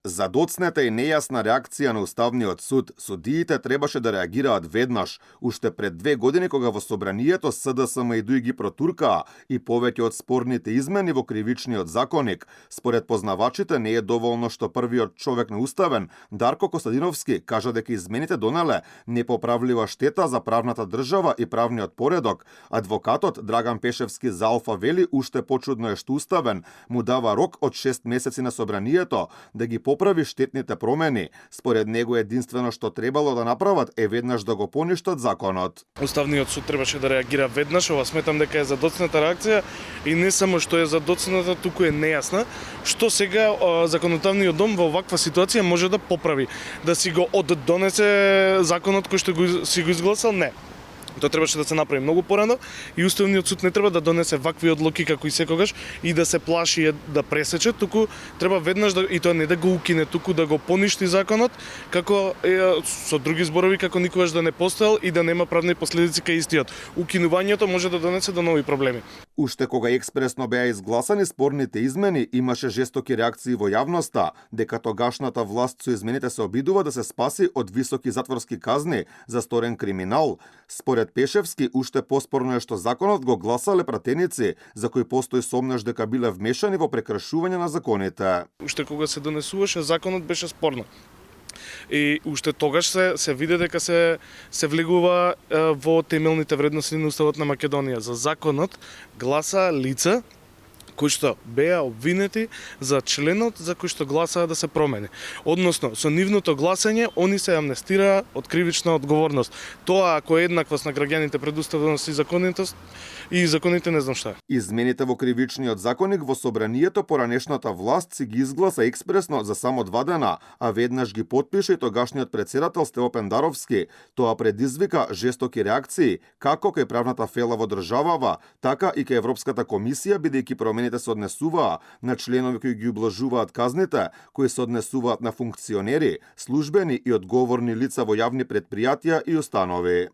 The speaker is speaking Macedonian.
За доцната и нејасна реакција на Уставниот суд, судиите требаше да реагираат веднаш, уште пред 2 години кога во собранието СДСМ и ДУИ ги протуркаа и повеќе од спорните измени во кривичниот законник. Според познавачите не е доволно што првиот човек на Уставен, Дарко Костадиновски, кажа дека измените донеле непоправлива штета за правната држава и правниот поредок. Адвокатот Драган Пешевски за Алфа вели уште почудно е што Уставен му дава рок од 6 месеци на собранието да ги поправи штетните промени. Според него единствено што требало да направат е веднаш да го поништат законот. Уставниот суд требаше да реагира веднаш, ова сметам дека е задоцната реакција и не само што е задоцната, туку е нејасна, што сега законодавниот дом во ваква ситуација може да поправи, да си го оддонесе законот кој што си го изгласал, не. Тоа требаше да се направи многу порано и Уставниот суд не треба да донесе вакви одлуки како и секогаш и да се плаши да пресече, туку треба веднаш и тоа не да го укине, туку да го поништи законот, како со други зборови како никогаш да не постоел и да нема правни последици кај истиот. Укинувањето може да донесе до нови проблеми. Уште кога експресно беа изгласани спорните измени, имаше жестоки реакции во јавноста, дека тогашната власт со измените се обидува да се спаси од високи затворски казни за сторен криминал. Според Пешевски, уште поспорно е што законот го гласале пратеници за кои постои сомнеш дека биле вмешани во прекршување на законите. Уште кога се донесуваше законот беше спорно. И уште тогаш се виде дека се влегува во темелните вредности на Уставот на Македонија. За законот гласа лица кои што беа обвинети за членот за кој што гласаа да се промени. Односно, со нивното гласање, они се амнестираа од кривична одговорност. Тоа ако е еднаквост на граѓаните пред уставност и законитост, и законите не знам што. Измените во кривичниот законник во собранието поранешната власт си ги изгласа експресно за само 2 дена, а веднаш ги потпише и тогашниот претседател Стево Пендаровски. Тоа предизвика жестоки реакции, како кај правната фела во државава, така и кај Европската комисија, бидејќи промените се однесуваа на членови кои ги ублажуваат казните, кои се однесуваат на функционери, службени и одговорни лица во јавни предпријатија и установи.